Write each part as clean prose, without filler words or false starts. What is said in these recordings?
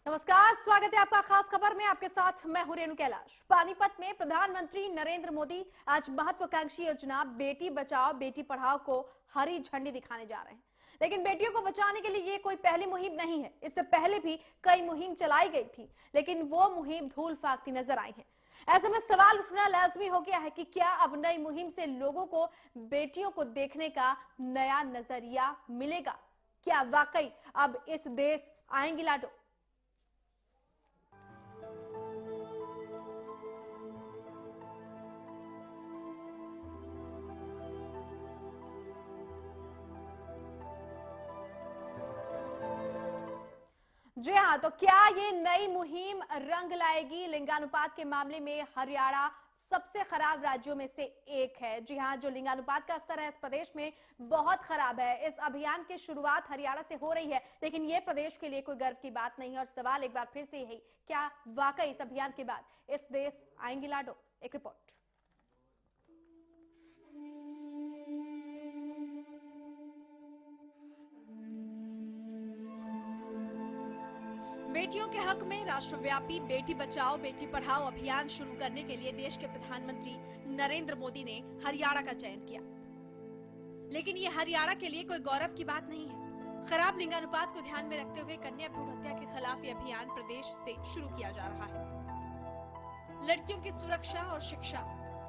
नमस्कार, स्वागत है आपका खास खबर में। आपके साथ मैं हूं रेणु कैलाश। पानीपत में प्रधानमंत्री नरेंद्र मोदी आज महत्वाकांक्षी योजना बेटी बचाओ बेटी पढ़ाओ को हरी झंडी दिखाने जा रहे हैं। लेकिन बेटियों को बचाने के लिए ये कोई पहली मुहिम नहीं है। इससे पहले भी कई मुहिम चलाई गई थी, लेकिन वो मुहिम धूल फाकती नजर आई है। ऐसे में सवाल उठना लाजमी हो गया है कि क्या अब नई मुहिम से लोगों को बेटियों को देखने का नया नजरिया मिलेगा? क्या वाकई अब इस देश आएंगी लाडो? जी हाँ, तो क्या ये नई मुहिम रंग लाएगी? लिंगानुपात के मामले में हरियाणा सबसे खराब राज्यों में से एक है। जी हाँ, जो लिंगानुपात का स्तर है इस प्रदेश में बहुत खराब है। इस अभियान की शुरुआत हरियाणा से हो रही है, लेकिन ये प्रदेश के लिए कोई गर्व की बात नहीं है। और सवाल एक बार फिर से यही, क्या वाकई इस अभियान के बाद इस देश आएंगी लाडो? एक रिपोर्ट। बेटियों के हक में राष्ट्रव्यापी बेटी बचाओ बेटी पढ़ाओ अभियान शुरू करने के लिए देश के प्रधानमंत्री नरेंद्र मोदी ने हरियाणा का चयन किया। लेकिन ये हरियाणा के लिए कोई गौरव की बात नहीं है। खराब लिंगानुपात को ध्यान में रखते हुए कन्या भ्रूण हत्या के खिलाफ ये अभियान प्रदेश से शुरू किया जा रहा है। लड़कियों की सुरक्षा और शिक्षा,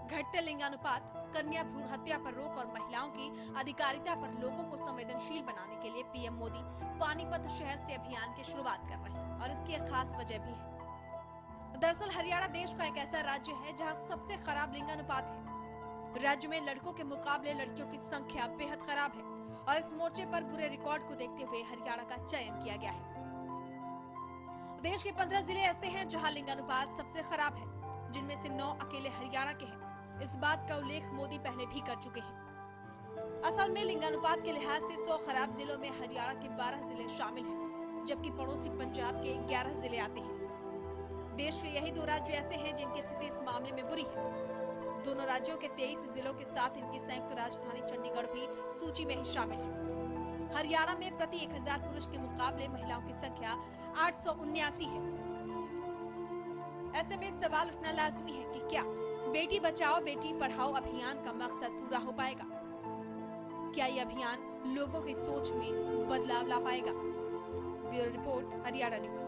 घटते लिंगानुपात, कन्या भ्रूण हत्या पर रोक और महिलाओं की अधिकारिता पर लोगों को संवेदनशील बनाने के लिए पीएम मोदी पानीपत शहर से अभियान की शुरुआत कर रहे हैं। और इसकी एक खास वजह भी है। दरअसल हरियाणा देश का एक ऐसा राज्य है जहां सबसे खराब लिंगानुपात है। राज्य में लड़कों के मुकाबले लड़कियों की संख्या बेहद खराब है और इस मोर्चे पर बुरे रिकॉर्ड को देखते हुए हरियाणा का चयन किया गया है। देश के 15 जिले ऐसे हैं जहां लिंगानुपात सबसे खराब है, जिनमें से 9 अकेले हरियाणा के हैं। इस बात का उल्लेख मोदी पहले भी कर चुके हैं। असल में लिंगानुपात के लिहाज से 100 खराब जिलों में हरियाणा के 12 जिले शामिल हैं, जबकि पड़ोसी पंजाब के 11 जिले आते हैं। देश के यही 2 राज्य ऐसे हैं जिनकी स्थिति इस मामले में बुरी है। दोनों राज्यों के 23 जिलों के साथ इनकी संयुक्त राजधानी चंडीगढ़ भी सूची में ही शामिल है। हरियाणा में प्रति 1000 पुरुष के मुकाबले महिलाओं की संख्या 879 है। ऐसे में सवाल उठना लाजमी है कि क्या बेटी बचाओ बेटी पढ़ाओ अभियान का मकसद पूरा हो पाएगा? क्या यह अभियान लोगों की सोच में बदलाव ला पाएगा? Bureau report, Haryana news.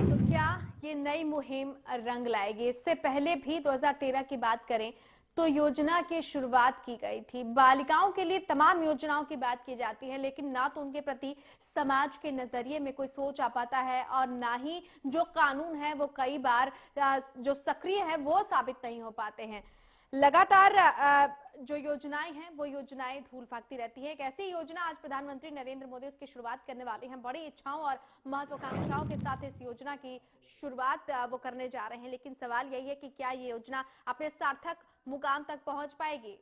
तो क्या ये नई मुहिम रंग लाएगी? इससे पहले भी 2013 की बात करें तो योजना की शुरुआत की गई थी। बालिकाओं के लिए तमाम योजनाओं की बात की जाती है, लेकिन ना तो उनके प्रति समाज के नजरिए में कोई सोच आ पाता है और ना ही जो कानून है वो कई बार जो सक्रिय है वो साबित नहीं हो पाते हैं। लगातार जो योजनाएं हैं वो योजनाएं धूल फाकती रहती है। एक ऐसी योजना आज प्रधानमंत्री नरेंद्र मोदी उसकी शुरुआत करने वाले हैं। बड़ी इच्छाओं और महत्वाकांक्षाओं के साथ इस योजना की शुरुआत वो करने जा रहे हैं। लेकिन सवाल यही है कि क्या ये योजना अपने सार्थक मुकाम तक पहुंच पाएगी?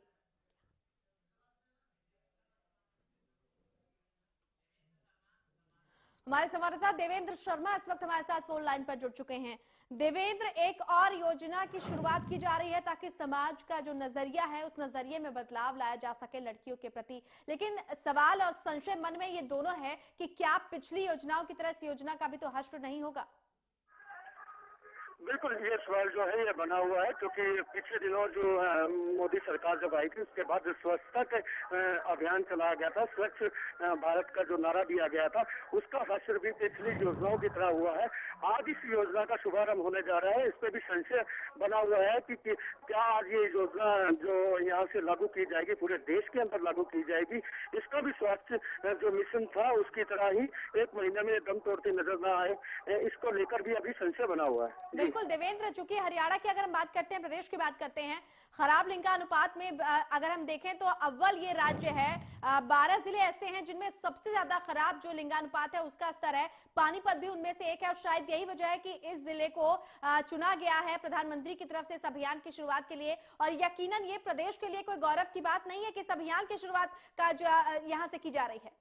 हमारे संवाददाता देवेंद्र शर्मा इस वक्त हमारे साथ फोन लाइन पर जुड़ चुके हैं। देवेंद्र, एक और योजना की शुरुआत की जा रही है ताकि समाज का जो नजरिया है उस नजरिए में बदलाव लाया जा सके लड़कियों के प्रति। लेकिन सवाल और संशय मन में ये दोनों है कि क्या पिछली योजनाओं की तरह इस योजना का भी तो हश्र नहीं होगा? बिल्कुल, ये सवाल जो है ये बना हुआ है क्योंकि पिछले दिनों जो मोदी सरकार जब आई थी उसके बाद स्वच्छता के अभियान चलाया गया था, स्वच्छ भारत का जो नारा दिया गया था उसका असर भी पिछली योजनाओं की तरह हुआ है। आज इस योजना का शुभारंभ होने जा रहा है। इस पर भी संशय बना हुआ है कि क्या आज ये योजना जो यहाँ से लागू की जाएगी पूरे देश के अंदर लागू की जाएगी, इसका भी स्वास्थ्य जो मिशन था उसकी तरह ही 1 महीने में दम तोड़ते नजर न आए, इसको लेकर भी अभी संशय बना हुआ है। बिल्कुल देवेंद्र, चूंकि हरियाणा की अगर हम बात करते हैं, प्रदेश की बात करते हैं, खराब लिंगानुपात में अगर हम देखें तो अव्वल ये राज्य है। 12 जिले ऐसे हैं जिनमें सबसे ज्यादा खराब जो लिंगानुपात है उसका स्तर है। पानीपत भी उनमें से एक है और शायद यही वजह है कि इस जिले को चुना गया है प्रधानमंत्री की तरफ से इस अभियान की शुरुआत के लिए। और यकीनन ये प्रदेश के लिए कोई गौरव की बात नहीं है कि इस अभियान की शुरुआत का जो यहाँ से की जा रही है।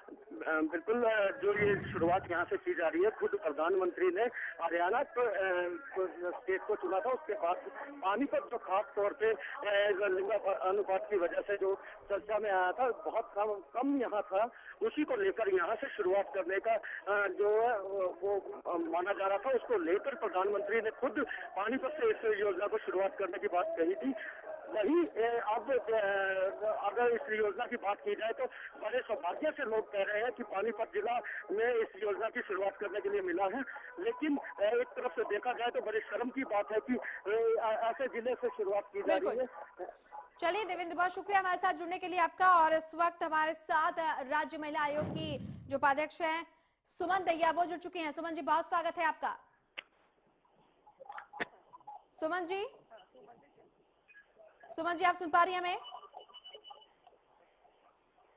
बिल्कुल, जो ये शुरुआत यहाँ से की जा रही है, खुद प्रधानमंत्री ने हरियाणा स्टेट को चुना था। उसके बाद पानीपत जो खास तौर पे लिंगानुपात की वजह से जो चर्चा में आया था, बहुत कम यहाँ था, उसी को लेकर यहाँ से शुरुआत करने का जो है वो माना जा रहा था। उसको लेकर प्रधानमंत्री ने खुद पानीपत से इस योजना को शुरुआत करने की बात कही थी। वही अब अगर इस योजना की बात की जाए तो बड़े सौभाग्य से लोग कह रहे हैं कि पानीपत जिला में इस योजना की शुरुआत करने के लिए मिला है। लेकिन एक तरफ से देखा जाए तो बड़ी शर्म की बात है कि ऐसे जिले से शुरुआत की जा रही है। चलिए देवेंद्र, बहुत शुक्रिया हमारे साथ जुड़ने के लिए आपका। और इस वक्त हमारे साथ राज्य महिला आयोग की जो उपाध्यक्ष है सुमन दहिया वो जुड़ चुकी हैं। सुमन जी, बहुत स्वागत है आपका। सुमन जी, आप सुन पा रही हैं हमें?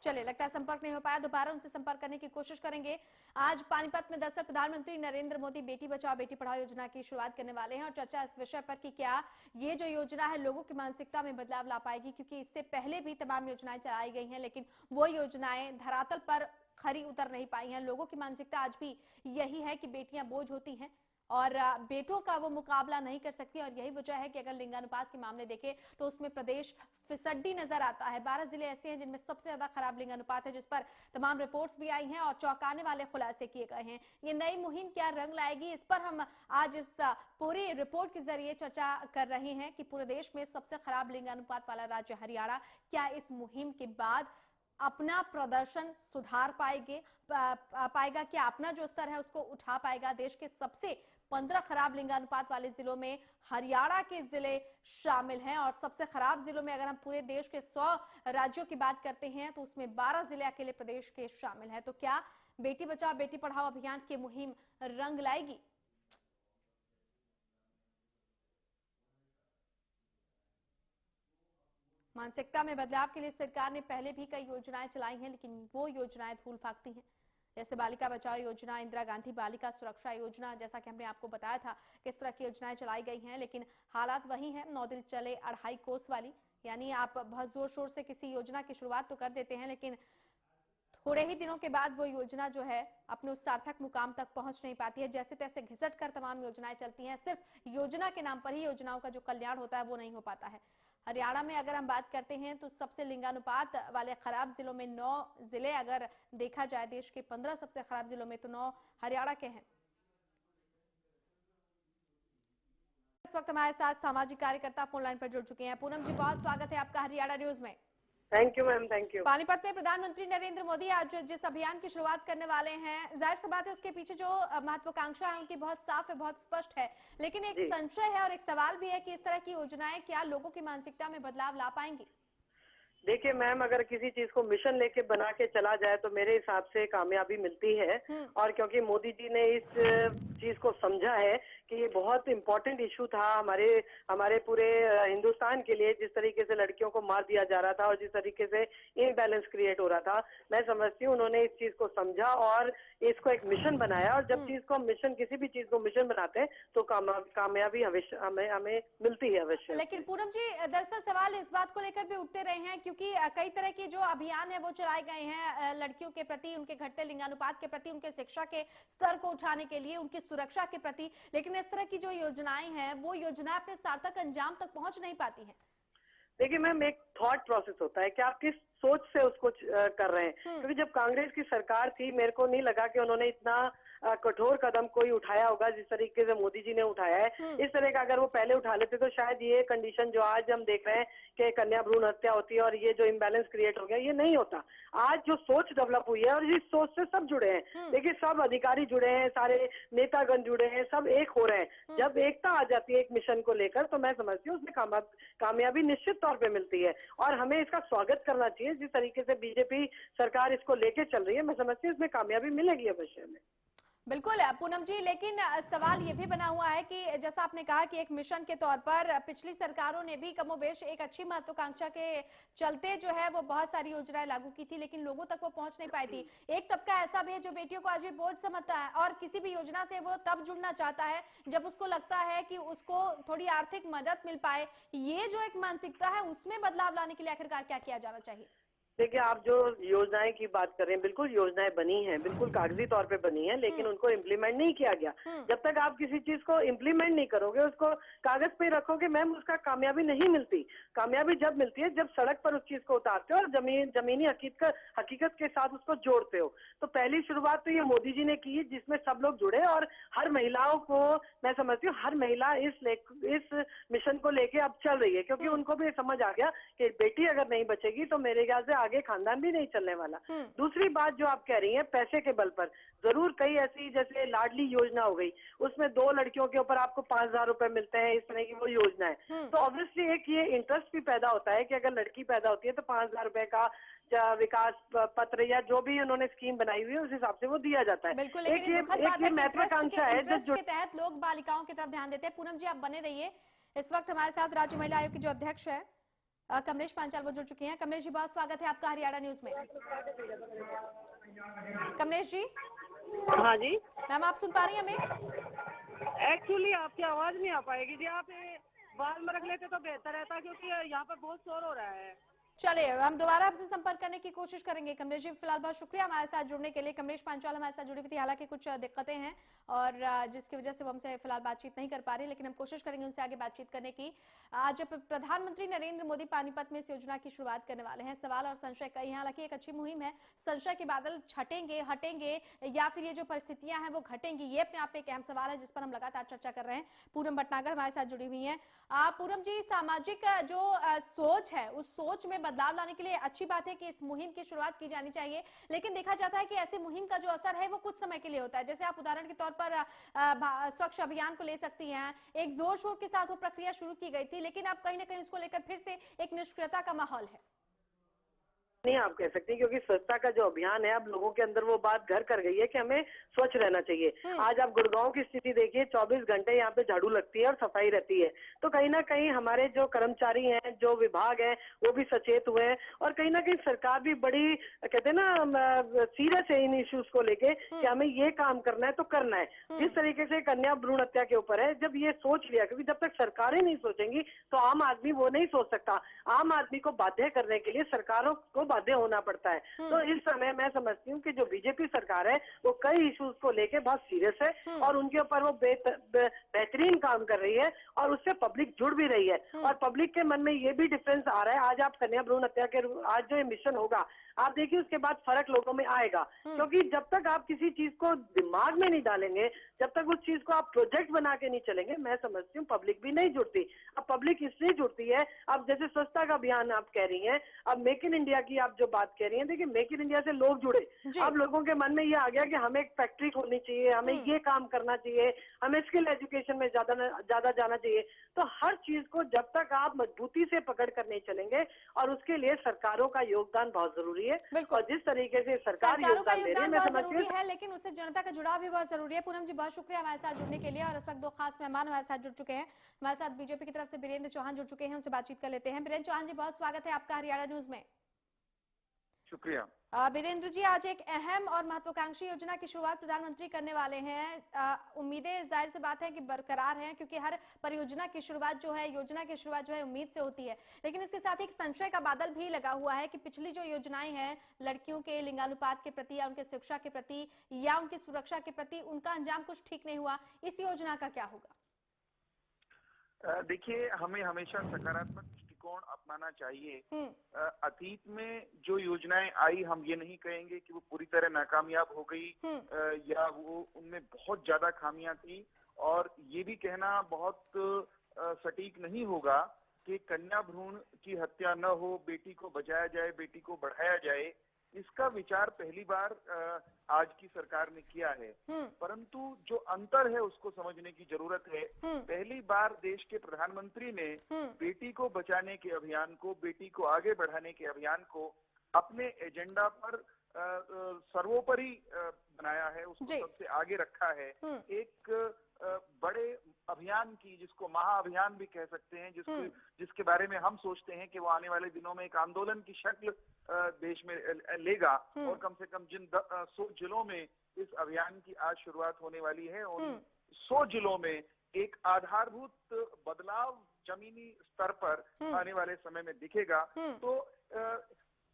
चलिए, लगता है संपर्क नहीं हो पाया, दोबारा उनसे संपर्क करने की कोशिश करेंगे। आज पानीपत में दरअसल प्रधानमंत्री नरेंद्र मोदी बेटी बचाओ बेटी पढ़ाओ योजना की शुरुआत करने वाले हैं और चर्चा इस विषय पर कि क्या ये जो योजना है लोगों की मानसिकता में बदलाव ला पाएगी, क्योंकि इससे पहले भी तमाम योजनाएं चलाई गई हैं लेकिन वो योजनाएं धरातल पर खरी उतर नहीं पाई हैं। लोगों की मानसिकता आज भी यही है कि बेटियां बोझ होती हैं और बेटों का वो मुकाबला नहीं कर सकती। और यही वजह है कि अगर लिंगानुपात के मामले देखें तो उसमें प्रदेश फिसड्डी नजर आता है। 12 जिले ऐसे हैं जिनमें सबसे ज्यादा खराब लिंगानुपात है, जिस पर तमाम रिपोर्ट्स भी आई हैं और चौंकाने वाले खुलासे किए गए हैं। ये नई मुहिम क्या रंग लाएगी, इस पर हम आज इस पूरी रिपोर्ट के जरिए चर्चा कर रहे हैं कि पूरे देश में सबसे खराब लिंगानुपात वाला राज्य हरियाणा क्या इस मुहिम के बाद अपना प्रदर्शन सुधार पाएगा, क्या अपना जो स्तर है उसको उठा पाएगा। देश के सबसे 15 खराब लिंगानुपात वाले जिलों में हरियाणा के जिले शामिल हैं और सबसे खराब जिलों में अगर हम पूरे देश के 100 राज्यों की बात करते हैं तो उसमें 12 जिले अकेले प्रदेश के शामिल हैं। तो क्या बेटी बचाओ बेटी पढ़ाओ अभियान की मुहिम रंग लाएगी? मानसिकता में बदलाव के लिए सरकार ने पहले भी कई योजनाएं चलाई हैं लेकिन वो योजनाएं धूल फाकती हैं, जैसे बालिका बचाओ योजना, इंदिरा गांधी बालिका सुरक्षा योजना। जैसा कि हमने आपको बताया था किस तरह की योजनाएं चलाई गई हैं, लेकिन हालात वही हैं, 9 दिन चले अढ़ाई कोस वाली। यानी आप बहुत जोर शोर से किसी योजना की शुरुआत तो कर देते हैं लेकिन थोड़े ही दिनों के बाद वो योजना जो है अपने उस सार्थक मुकाम तक पहुंच नहीं पाती है। जैसे तैसे घिसट कर तमाम योजनाएं चलती हैं, सिर्फ योजना के नाम पर ही योजनाओं का जो कल्याण होता है वो नहीं हो पाता है। हरियाणा में अगर हम बात करते हैं तो सबसे लिंगानुपात वाले खराब जिलों में 9 जिले, अगर देखा जाए देश के 15 सबसे खराब जिलों में तो 9 हरियाणा के हैं। इस वक्त हमारे साथ सामाजिक कार्यकर्ता फोन लाइन पर जुड़ चुके हैं। पूनम जी, बहुत स्वागत है आपका हरियाणा न्यूज में। Thank you ma'am, thank you. Panipat में प्रधानमंत्री नरेंद्र मोदी आज जिस अभियान की शुरुआत करने वाले हैं, जाहिर सी बात है उसके पीछे जो महत्वाकांक्षा है उनकी बहुत साफ है, बहुत स्पष्ट है, लेकिन एक संशय है और एक सवाल भी है कि इस तरह की योजनाएं क्या लोगों की मानसिकता में बदलाव ला पाएंगी? देखिए मैम, अगर किसी चीज को मिशन लेके बना के चला जाए तो मेरे हिसाब से कामयाबी मिलती है। और क्योंकि मोदी जी ने इस चीज को समझा है कि ये बहुत इम्पोर्टेंट इशू था हमारे पूरे हिंदुस्तान के लिए, जिस तरीके से लड़कियों को मार दिया जा रहा था और जिस तरीके से इम्बैलेंस क्रिएट हो रहा था। मैं समझती हूँ उन्होंने इस चीज को समझा और इसको एक मिशन बनाया। और जब चीज को मिशन, किसी भी चीज को मिशन बनाते हैं तो कामयाबी हमें मिलती है अवश्य। लेकिन पूनम जी, दरअसल सवाल इस बात को लेकर भी उठते रहे हैं क्योंकि कई तरह की जो अभियान है वो चलाए गए हैं लड़कियों के प्रति, उनके घटते लिंगानुपात के प्रति, उनके शिक्षा के स्तर को उठाने के लिए, उनकी सुरक्षा के प्रति, लेकिन इस तरह की जो योजनाएं हैं वो योजनाएं अपने सार्थक अंजाम तक पहुंच नहीं पाती हैं। देखिए मैम, एक थॉट प्रोसेस होता है कि आप किस सोच से उसको कर रहे हैं। क्योंकि जब कांग्रेस की सरकार थी मेरे को नहीं लगा कि उन्होंने इतना कठोर कदम कोई उठाया होगा जिस तरीके से मोदी जी ने उठाया है। इस तरह का अगर वो पहले उठा लेते तो शायद ये कंडीशन जो आज हम देख रहे हैं कि कन्या भ्रूण हत्या होती है और ये जो इम्बैलेंस क्रिएट हो गया, ये नहीं होता। आज जो सोच डेवलप हुई है और इस सोच से सब जुड़े हैं। देखिए, सब अधिकारी जुड़े हैं, सारे नेतागण जुड़े हैं, सब एक हो रहे हैं। जब एकता आ जाती है एक मिशन को लेकर तो मैं समझती हूँ उसमें कामयाबी निश्चित तौर पर मिलती है और हमें इसका स्वागत करना चाहिए। जिस तरीके से बीजेपी सरकार इसको लेके चल रही है, मैं समझती हूँ इसमें कामयाबी मिलेगी अवश्य में। बिल्कुल पूनम जी, लेकिन सवाल ये भी बना हुआ है कि जैसा आपने कहा कि एक मिशन के तौर पर पिछली सरकारों ने भी कमोबेश एक अच्छी महत्वाकांक्षा के चलते जो है वो बहुत सारी योजनाएं लागू की थी, लेकिन लोगों तक वो पहुंच नहीं पाई थी। एक तबका ऐसा भी है जो बेटियों को आज भी बोझ समझता है और किसी भी योजना से वो तब जुड़ना चाहता है जब उसको लगता है कि उसको थोड़ी आर्थिक मदद मिल पाए। ये जो एक मानसिकता है उसमें बदलाव लाने के लिए आखिरकार क्या किया जाना चाहिए? देखिए, आप जो योजनाएं की बात कर रहे हैं, बिल्कुल योजनाएं बनी हैं, बिल्कुल कागजी तौर पे बनी हैं, लेकिन उनको इम्प्लीमेंट नहीं किया गया। जब तक आप किसी चीज को इम्प्लीमेंट नहीं करोगे, उसको कागज पे रखोगे मैम, उसका कामयाबी नहीं मिलती। कामयाबी जब मिलती है जब सड़क पर उस चीज को उतारते हो और जमीनी हकीकत के साथ उसको जोड़ते हो। तो पहली शुरुआत तो ये मोदी जी ने की, जिसमें सब लोग जुड़े और हर महिलाओं को, मैं समझती हूँ हर महिला इस मिशन को लेके अब चल रही है, क्योंकि उनको भी समझ आ गया कि बेटी अगर नहीं बचेगी तो मेरे ख्याल से आगे खानदान भी नहीं चलने वाला। दूसरी बात जो आप कह रही हैं, पैसे के बल पर जरूर कई ऐसी, जैसे लाडली योजना हो गई, उसमें 2 लड़कियों के ऊपर आपको 5,000 रुपए मिलते हैं, इस तरह की वो योजना है। तो ऑब्वियसली एक ये इंटरेस्ट भी पैदा होता है कि अगर लड़की पैदा होती है तो 5,000 रुपए का विकास पत्र या जो भी उन्होंने स्कीम बनाई हुई है उस हिसाब से वो दिया जाता है। बिल्कुल, लेकिन एक ये महत्वाकांक्षा है इंटरेस्ट के तहत लोग बालिकाओं की तरफ ध्यान देते हैं। पूनम जी, आप बने रहिए। इस वक्त हमारे साथ राज्य महिला आयोग की जो अध्यक्ष है कमलेश पांचाल, वो जुड़ चुकी हैं। कमलेश जी, बहुत स्वागत है आपका हरियाणा न्यूज में। कमलेश जी। हाँ जी मैम, आप सुन पा रही हैं हमें? एक्चुअली आपकी आवाज नहीं आ पाएगी जी, आप बाल में रख लेते तो बेहतर रहता, क्योंकि यहाँ पर बहुत शोर हो रहा है। चलिए, हम दोबारा आपसे संपर्क करने की कोशिश करेंगे। कमलेश जी, फिलहाल बहुत शुक्रिया हमारे साथ जुड़ने के लिए। कमलेश पांचाल हमारे साथ जुड़ी हुई थी, हालांकि कुछ दिक्कतें हैं और जिसकी वजह से वो हमसे फिलहाल बातचीत नहीं कर पा रही, लेकिन हम कोशिश करेंगे उनसे आगे बातचीत करने की। आज प्रधानमंत्री नरेंद्र मोदी पानीपत में इस योजना की शुरुआत करने वाले हैं। सवाल और संशय कई हैं, हालांकि एक अच्छी मुहिम है। संशय के बादल छटेंगे, हटेंगे या फिर ये जो परिस्थितियां हैं वो घटेंगी, ये अपने आप में एक अहम सवाल है जिस पर हम लगातार चर्चा कर रहे हैं। पूनम भटनागर हमारे साथ जुड़ी हुई है। पूनम जी, सामाजिक जो सोच है उस सोच में बदलाव लाने के लिए अच्छी बात है कि इस मुहिम की शुरुआत की जानी चाहिए, लेकिन देखा जाता है कि ऐसी मुहिम का जो असर है वो कुछ समय के लिए होता है। जैसे आप उदाहरण के तौर पर स्वच्छ अभियान को ले सकती हैं। एक जोर शोर के साथ वो प्रक्रिया शुरू की गई थी, लेकिन अब कहीं ना कहीं उसको लेकर फिर से एक निष्क्रियता का माहौल है। नहीं आप कह सकती, क्योंकि स्वच्छता का जो अभियान है अब लोगों के अंदर वो बात घर कर गई है कि हमें स्वच्छ रहना चाहिए। आज आप गुड़गांव की स्थिति देखिए, 24 घंटे यहाँ पे झाड़ू लगती है और सफाई रहती है। तो कहीं ना कहीं हमारे जो कर्मचारी हैं, जो विभाग है, वो भी सचेत हुए हैं और कहीं ना कहीं सरकार भी बड़ी, कहते हैं ना, सीरियस है इन इश्यूज को लेके कि हमें ये काम करना है तो करना है। जिस तरीके से कन्या भ्रूण हत्या के ऊपर है, जब ये सोच लिया, क्योंकि जब तक सरकारें नहीं सोचेंगी तो आम आदमी वो नहीं सोच सकता। आम आदमी को बाध्य करने के लिए सरकारों को बाध्य होना पड़ता है। तो इस समय मैं समझती हूँ कि जो बीजेपी सरकार है वो कई इश्यूज को लेके बहुत सीरियस है और उनके ऊपर वो बेहतरीन काम कर रही है और उससे पब्लिक जुड़ भी रही है और पब्लिक के मन में ये भी डिफरेंस आ रहा है। आज आप कन्या भ्रूण हत्या के आज जो ये मिशन होगा, आप देखिए उसके बाद फर्क लोगों में आएगा, क्योंकि जब तक आप किसी चीज को दिमाग में नहीं डालेंगे, जब तक उस चीज को आप प्रोजेक्ट बना के नहीं चलेंगे, मैं समझती हूँ पब्लिक भी नहीं जुड़ती। अब पब्लिक इसलिए जुड़ती है, अब जैसे स्वच्छता का अभियान आप कह रही हैं, अब मेक इन इंडिया की आप जो बात कह रही हैं, देखिए मेक इन इंडिया से लोग जुड़े। अब लोगों के मन में ये आ गया कि हमें एक फैक्ट्री खोलनी चाहिए, हमें ये काम करना चाहिए, हमें स्किल एजुकेशन में ज्यादा जाना चाहिए। तो हर चीज को जब तक आप मजबूती से पकड़ कर नहीं चलेंगे, और उसके लिए सरकारों का योगदान बहुत जरूरी है और जिस तरीके से सरकार योगदान दे रही है, मैं समझती हूँ, लेकिन उससे जनता का जुड़ाव भी बहुत जरूरी है। पूनम जी, बहुत शुक्रिया हमारे साथ जुड़ने के लिए। और इस वक्त 2 खास मेहमान हमारे साथ जुड़ चुके हैं। हमारे साथ बीजेपी की तरफ से बीरेंद्र चौहान जुड़ चुके हैं, उनसे बातचीत कर लेते हैं। बीरेंद्र चौहान जी, बहुत स्वागत है आपका हरियाणा न्यूज में। शुक्रिया। बीरेंद्र जी, आज एक अहम और महत्वाकांक्षी योजना की शुरुआत प्रधानमंत्री करने वाले हैं। उम्मीदें जाहिर सी बात है कि बरकरार हैं, क्योंकि हर परियोजना की शुरुआत जो है, योजना की शुरुआत जो है उम्मीद से होती है, लेकिन इसके साथ एक संशय का बादल भी लगा हुआ है कि पिछली जो योजनाएं हैं लड़कियों के लिंगानुपात के प्रति या उनके शिक्षा के प्रति या उनकी सुरक्षा के प्रति, उनका अंजाम कुछ ठीक नहीं हुआ। इस योजना का क्या होगा? देखिए, हमें हमेशा सकारात्मक दृष्टिकोण अपनाना चाहिए। अतीत में जो योजनाएं आई, हम ये नहीं कहेंगे कि वो पूरी तरह नाकामयाब हो गई या वो उनमें बहुत ज्यादा खामियां थी, और ये भी कहना बहुत सटीक नहीं होगा कि कन्या भ्रूण की हत्या न हो, बेटी को बचाया जाए, बेटी को बढ़ाया जाए। इसका विचार पहली बार आज की सरकार ने किया है, परंतु जो अंतर है उसको समझने की जरूरत है। पहली बार देश के प्रधानमंत्री ने बेटी को बचाने के अभियान को, बेटी को आगे बढ़ाने के अभियान को अपने एजेंडा पर सर्वोपरि बनाया है, उसको सबसे आगे रखा है। एक बड़े अभियान की, जिसको महाअभियान भी कह सकते हैं, जिसके बारे में हम सोचते हैं कि वो आने वाले दिनों में एक आंदोलन की शक्ल देश में लेगा, और कम से कम जिन 100 जिलों में इस अभियान की आज शुरुआत होने वाली है, उन 100 जिलों में एक आधारभूत बदलाव जमीनी स्तर पर आने वाले समय में दिखेगा। तो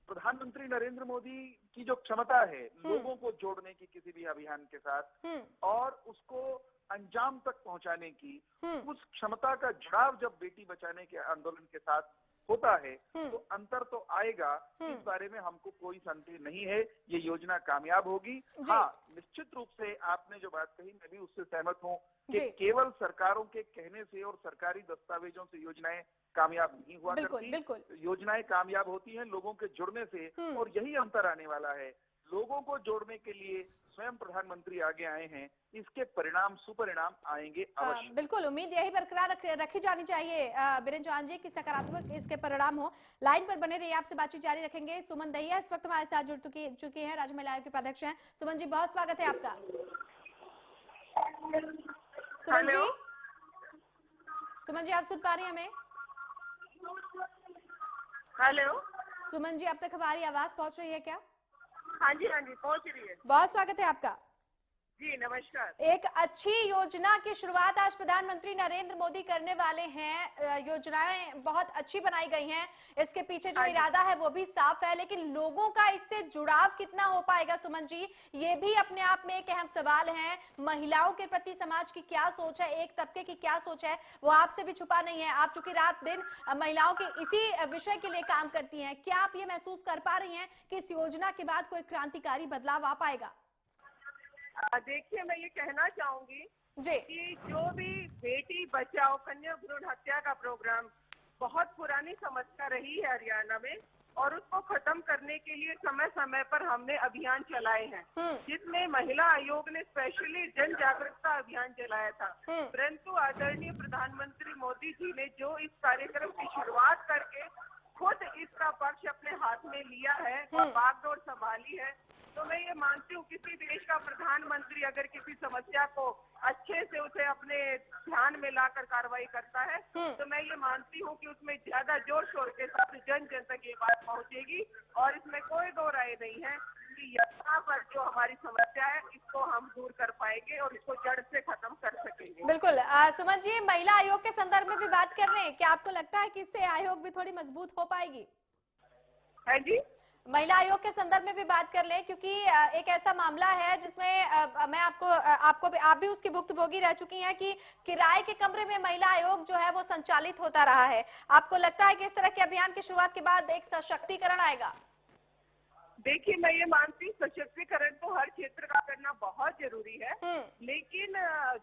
प्रधानमंत्री नरेंद्र मोदी की जो क्षमता है लोगों को जोड़ने की किसी भी अभियान के साथ और उसको अंजाम तक पहुंचाने की, उस क्षमता का जुड़ाव जब बेटी बचाने के आंदोलन के साथ होता है तो अंतर तो आएगा। इस बारे में हमको कोई संदेह नहीं है, ये योजना कामयाब होगी। हाँ, निश्चित रूप से आपने जो बात कही मैं भी उससे सहमत हूँ कि केवल सरकारों के कहने से और सरकारी दस्तावेजों से योजनाएं कामयाब नहीं हुआ करती। योजनाएं कामयाब होती हैं लोगों के जुड़ने से, और यही अंतर आने वाला है। लोगों को जोड़ने के लिए स्वयं प्रधानमंत्री आगे आए हैं, इसके परिणाम सुपरिणाम आएंगे अवश्य। बिल्कुल, उम्मीद यही बरकरार रखी जानी चाहिए बीरेंद्र चौहान जी की सकारात्मक इसके परिणाम हो। लाइन पर बने रहिए, आपसे बातचीत जारी रखेंगे। सुमन दहिया इस वक्त हमारे साथ जुड़ चुकी हैं, राज्य महिला आयोग के उपाध्यक्ष हैं। सुमन जी, बहुत स्वागत है आपका। सुमन जी, आप सुन पा रही हैं हमें? हेलो सुमन जी, अब तक हमारी आवाज पहुंच रही है क्या? हाँ जी पहुंच रही है। बहुत स्वागत है आपका जी, नमस्कार। एक अच्छी योजना की शुरुआत आज प्रधानमंत्री नरेंद्र मोदी करने वाले हैं। योजनाएं बहुत अच्छी बनाई गई हैं, इसके पीछे जो इरादा है वो भी साफ है, लेकिन लोगों का इससे जुड़ाव कितना हो पाएगा सुमन जी, ये भी अपने आप में एक अहम सवाल है। महिलाओं के प्रति समाज की क्या सोच है, एक तबके की क्या सोच है, वो आपसे भी छुपा नहीं है। आप चूंकि रात दिन महिलाओं के इसी विषय के लिए काम करती हैं, क्या आप ये महसूस कर पा रही हैं कि इस योजना के बाद कोई क्रांतिकारी बदलाव आ पाएगा? देखिए, मैं ये कहना चाहूंगी कि जो भी बेटी बचाओ कन्या भ्रूण हत्या का प्रोग्राम बहुत पुरानी समस्या रही है हरियाणा में, और उसको खत्म करने के लिए समय समय पर हमने अभियान चलाए हैं, जिसमें महिला आयोग ने स्पेशली जन जागरूकता अभियान चलाया था। परंतु आदरणीय प्रधानमंत्री मोदी जी ने जो इस कार्यक्रम की शुरुआत करके खुद इसका पक्ष अपने हाथ में लिया है और बागडोर संभाली है, तो मैं ये मानती हूँ किसी देश का प्रधानमंत्री अगर किसी समस्या को अच्छे से उसे अपने ध्यान में लाकर कार्रवाई करता है तो मैं ये मानती हूँ कि उसमें ज्यादा जोर शोर के साथ जन जन तक ये बात पहुँचेगी, और इसमें कोई दो राय नहीं है कि यहाँ पर जो हमारी समस्या है इसको हम दूर कर पाएंगे और इसको जड़ से खत्म कर सकेंगे। बिल्कुल। सुमन जी, महिला आयोग के संदर्भ में भी बात कर रहे हैं, क्या आपको लगता है कि इससे आयोग भी थोड़ी मजबूत हो पाएगी? है जी, महिला आयोग के संदर्भ में भी बात कर लें, क्योंकि एक ऐसा मामला है जिसमें मैं आप भी उसकी भुक्तभोगी रह चुकी हैं कि किराए के कमरे में महिला आयोग जो है वो संचालित होता रहा है। आपको लगता है कि इस तरह के अभियान की शुरुआत के बाद एक सशक्तिकरण आएगा? देखिए, मैं ये मानती हूँ सशक्तिकरण तो हर क्षेत्र का करना बहुत जरूरी है, लेकिन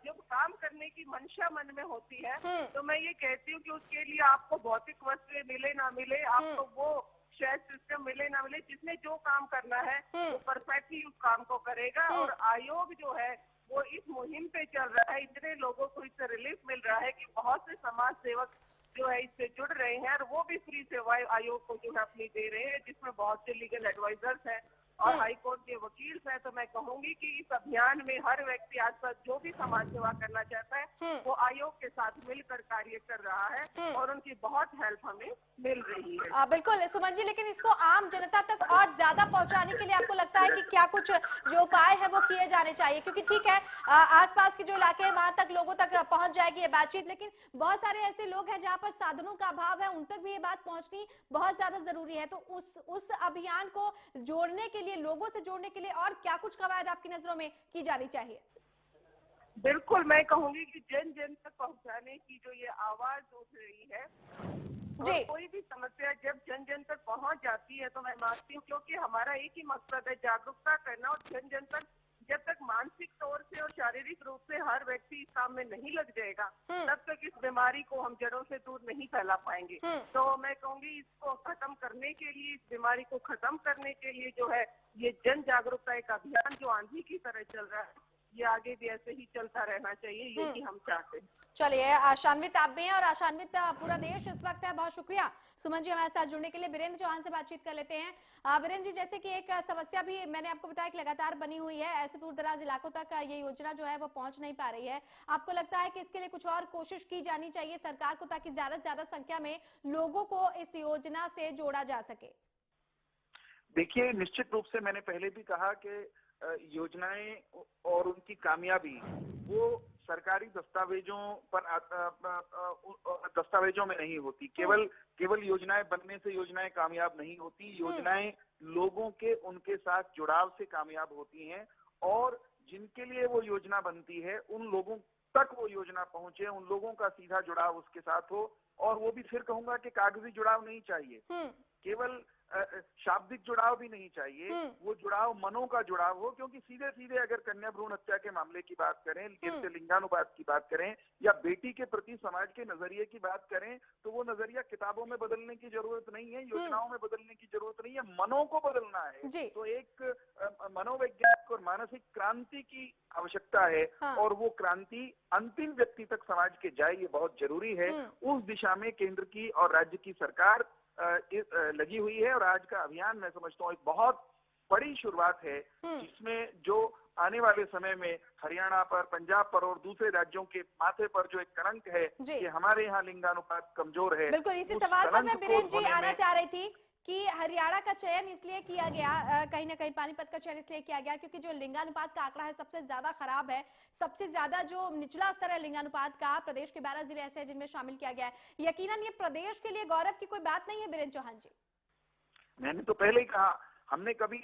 जब काम करने की मंशा मन में होती है तो मैं ये कहती हूँ कि उसके लिए आपको भौतिक वस्तुएं मिले ना मिले, आपको वो शेयर सिस्टम मिले ना मिले, जिसने जो काम करना है वो परफेक्टली उस काम को करेगा। और आयोग जो है वो इस मुहिम पे चल रहा है, इतने लोगों को इससे रिलीफ मिल रहा है कि बहुत से समाज सेवक जो है इससे जुड़ रहे हैं, और वो भी फ्री सेवाएं आयोग को जो है अपनी दे रहे हैं, जिसमें बहुत से लीगल एडवाइजर्स हैं और हाई कोर्ट के वकील हैं। तो मैं कहूंगी कि इस अभियान में हर व्यक्ति आसपास जो भी समाज सेवा करना चाहता है वो आयोग के साथ मिलकर कार्य कर रहा है, और उनकी बहुत हेल्प हमें मिल रही है। बिल्कुल सुमन जी, लेकिन इसको आम जनता तक और ज्यादा पहुंचाने के लिए आपको लगता है कि क्या कुछ जो उपाय है वो किए जाने चाहिए? क्योंकि ठीक है, आसपास के जो इलाके हैं वहां तक लोगों तक पहुंच जाएगी ये बातचीत, लेकिन बहुत सारे ऐसे लोग हैं जहां पर साधनों का अभाव है, उन तक भी ये बात पहुंचनी बहुत ज्यादा जरूरी है। तो उस अभियान को जोड़ने के लिए, लोगों से जोड़ने के लिए और क्या कुछ कवायद आपकी नजरों में की जानी चाहिए? बिल्कुल, मैं कहूंगी कि जन जन तक पहुंचाने की जो ये आवाज उठ रही है, और कोई भी समस्या जब जन जन तक पहुंच जाती है तो मैं मानती हूँ, क्योंकि हमारा एक ही मकसद है जागरूकता करना, और जन जन तक जब तक मानसिक तौर से और शारीरिक रूप से हर व्यक्ति इस काम में नहीं लग जाएगा तब तक इस बीमारी को हम जड़ों से दूर नहीं फैला पाएंगे। तो मैं कहूंगी इसको खत्म करने के लिए, इस बीमारी को खत्म करने के लिए जो है ये जन जागरूकता एक अभियान जो आंधी की तरह चल रहा है, ये आगे भी ऐसे ही चलता रहना चाहिए, यही हम चाहते हैं। चलिए, आशान्वित आप भी हैं और आशान्वित पूरा देश इस वक्त है। बहुत शुक्रिया सुमन जी हमारे साथ जुड़ने के लिए। बीरेंद्र चौहान से बातचीत कर लेते हैं। बीरेंद्र जी, जैसे कि एक समस्या भी मैंने आपको बताया कि लगातार बनी हुई है, ऐसे दूर दराज इलाकों तक ये योजना जो है वो पहुंच नहीं पा रही है। आपको लगता है कि इसके लिए कुछ और कोशिश की जानी चाहिए सरकार को, ताकि ज्यादा से ज्यादा संख्या में लोगों को इस योजना से जोड़ा जा सके? देखिए, निश्चित रूप से मैंने पहले भी कहा कि योजनाएं और उनकी कामयाबी वो सरकारी दस्तावेजों पर दस्तावेजों में नहीं होती। केवल योजनाएं बनने से योजनाएं कामयाब नहीं होती। योजनाएं लोगों के उनके साथ जुड़ाव से कामयाब होती हैं, और जिनके लिए वो योजना बनती है उन लोगों तक वो योजना पहुंचे, उन लोगों का सीधा जुड़ाव उसके साथ हो। और वो भी फिर कहूंगा कि कागजी जुड़ाव नहीं चाहिए, केवल शाब्दिक जुड़ाव भी नहीं चाहिए, वो जुड़ाव मनों का जुड़ाव हो। क्योंकि सीधे सीधे अगर कन्या भ्रूण हत्या के मामले की बात करें, गिरते लिंगानुपात की बात करें, या बेटी के प्रति समाज के नजरिए की बात करें, तो वो नजरिया किताबों में बदलने की जरूरत नहीं है, योजनाओं में बदलने की जरूरत नहीं है, मनों को बदलना है। तो एक मनोवैज्ञानिक और मानसिक क्रांति की आवश्यकता है। हाँ। और वो क्रांति अंतिम व्यक्ति तक समाज के जाए, ये बहुत जरूरी है। उस दिशा में केंद्र की और राज्य की सरकार लगी हुई है। और आज का अभियान मैं समझता हूँ एक बहुत बड़ी शुरुआत है, जिसमें जो आने वाले समय में हरियाणा पर, पंजाब पर और दूसरे राज्यों के माथे पर जो एक कलंक है कि हमारे यहाँ लिंगानुपात कमजोर है। बिल्कुल, इसी सवाल पर मैं बीरेन जी आना चाह रही थी कि हरियाणा का चयन इसलिए किया गया, कहीं ना कहीं पानीपत का चयन इसलिए किया गया क्योंकि जो लिंगानुपात का आंकड़ा है सबसे ज्यादा खराब है, सबसे ज्यादा जो निचला स्तर है लिंगानुपात का। प्रदेश के 12 जिले ऐसे हैं जिनमें शामिल किया गया है। यकीनन ये प्रदेश के लिए गौरव की कोई बात नहीं है बीरेन चौहान जी। मैंने तो पहले ही कहा, हमने कभी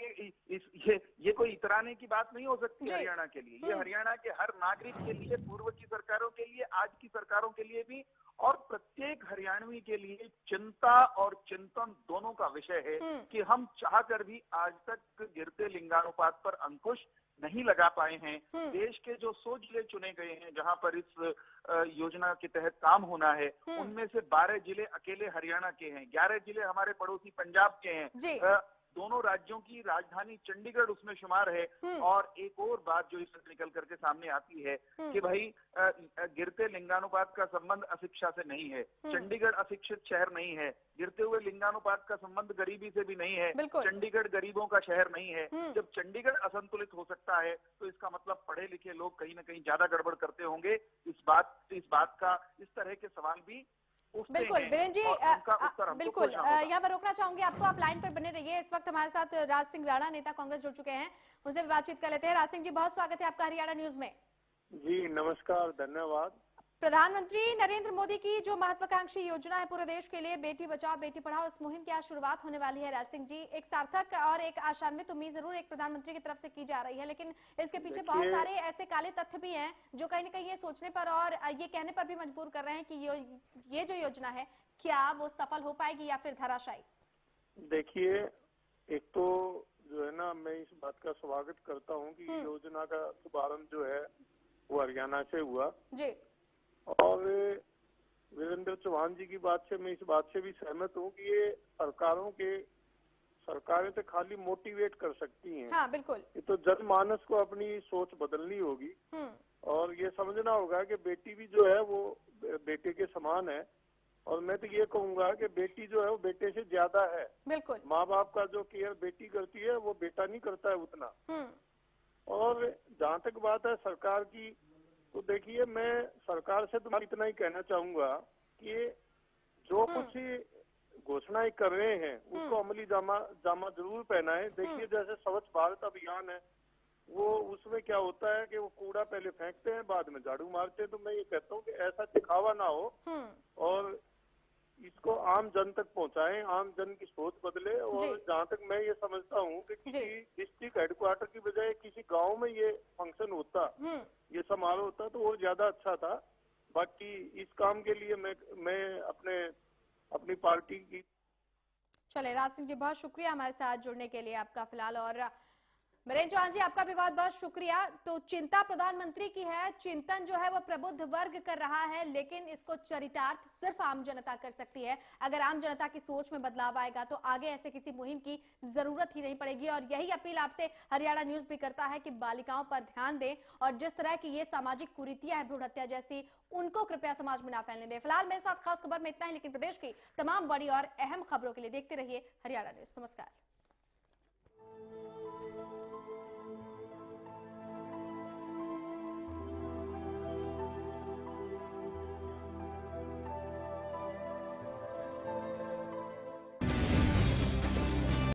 ये कोई इतराने की बात नहीं हो सकती हरियाणा के लिए। ये हरियाणा के हर नागरिक के लिए, पूर्व की सरकारों के लिए, आज की सरकारों के लिए भी, और प्रत्येक हरियाणवी के लिए चिंता और चिंतन दोनों का विषय है कि हम चाहकर भी आज तक गिरते लिंगानुपात पर अंकुश नहीं लगा पाए हैं। देश के जो 100 जिले चुने गए हैं जहां पर इस योजना के तहत काम होना है, उनमें से 12 जिले अकेले हरियाणा के हैं, 11 जिले हमारे पड़ोसी पंजाब के हैं, दोनों राज्यों की राजधानी चंडीगढ़ उसमें शुमार है। और एक और बात जो इससे निकल करके सामने आती है कि भाई गिरते लिंगानुपात का संबंध अशिक्षा से नहीं है, चंडीगढ़ अशिक्षित शहर नहीं है, गिरते हुए लिंगानुपात का संबंध गरीबी से भी नहीं है, चंडीगढ़ गरीबों का शहर नहीं है। जब चंडीगढ़ असंतुलित हो सकता है तो इसका मतलब पढ़े लिखे लोग कहीं ना कहीं ज्यादा गड़बड़ करते होंगे। इस बात का इस तरह के सवाल भी बिल्कुल बीरेन जी, बिल्कुल यहाँ पर रोकना चाहूंगी आपको, आप लाइन पर बने रहिए। इस वक्त हमारे साथ राज सिंह राणा, नेता कांग्रेस, जुड़ चुके हैं, उनसे भी बातचीत कर लेते हैं। राज सिंह जी, बहुत स्वागत है आपका हरियाणा न्यूज में। जी नमस्कार, धन्यवाद। प्रधानमंत्री नरेंद्र मोदी की जो महत्वाकांक्षी योजना है पूरे देश के लिए, बेटी बचाओ बेटी पढ़ाओ, इस मुहिम की आज शुरुआत होने वाली है। राज सिंह जी, एक सार्थक और एक आशान्वित उम्मीद जरूर एक प्रधानमंत्री की तरफ से की जा रही है, लेकिन इसके पीछे बहुत सारे ऐसे काले तथ्य भी हैं जो कहीं ना कहीं ये सोचने पर और ये कहने पर भी मजबूर कर रहे हैं कि ये जो योजना है क्या वो सफल हो पाएगी या फिर धराशायी। देखिए, एक तो जो है ना, मैं इस बात का स्वागत करता हूँ कि योजना का शुभारंभ जो है वो हरियाणा से हुआ जी। और वीरेंद्र चौहान जी की बात से मैं इस बात से भी सहमत हूँ कि ये सरकारें तो खाली मोटिवेट कर सकती हैं। हाँ, बिल्कुल। ये तो जनमानस को अपनी सोच बदलनी होगी और ये समझना होगा कि बेटी भी जो है वो बेटे के समान है। और मैं तो ये कहूंगा कि बेटी जो है वो बेटे से ज्यादा है। बिल्कुल। माँ बाप का जो केयर बेटी करती है वो बेटा नहीं करता है उतना। और जहाँ तक बात है सरकार की, तो देखिए मैं सरकार से तो इतना ही कहना चाहूंगा कि जो कुछ घोषणाएं कर रहे हैं उसको अमली जामा जरूर पहनाए। देखिए जैसे स्वच्छ भारत अभियान है, वो उसमें क्या होता है कि वो कूड़ा पहले फेंकते हैं, बाद में झाड़ू मारते हैं। तो मैं ये कहता हूँ कि ऐसा दिखावा ना हो और इसको आम जन तक पहुंचाएं, आम जन की सोच बदले। और जहाँ तक मैं ये समझता हूँ कि किसी डिस्ट्रिक्ट हेडक्वार्टर की बजाय किसी गांव में ये फंक्शन होता, ये समारोह होता तो वो ज्यादा अच्छा था। बाकी इस काम के लिए मैं अपनी पार्टी की। चले राज सिंह जी, बहुत शुक्रिया हमारे साथ जुड़ने के लिए आपका फिलहाल। और बीरेन चौहान जी, आपका भी बहुत बहुत शुक्रिया। तो चिंता प्रधानमंत्री की है, चिंतन जो है वो प्रबुद्ध वर्ग कर रहा है, लेकिन इसको चरितार्थ सिर्फ आम जनता कर सकती है। अगर आम जनता की सोच में बदलाव आएगा तो आगे ऐसे किसी मुहिम की जरूरत ही नहीं पड़ेगी। और यही अपील आपसे हरियाणा न्यूज भी करता है कि बालिकाओं पर ध्यान दें और जिस तरह की ये सामाजिक कुरीतियां हैं, भ्रूण हत्या जैसी, उनको कृपया समाज में ना फैलने दें। फिलहाल मेरे साथ खास खबर में इतना ही, लेकिन प्रदेश की तमाम बड़ी और अहम खबरों के लिए देखते रहिए हरियाणा न्यूज। नमस्कार।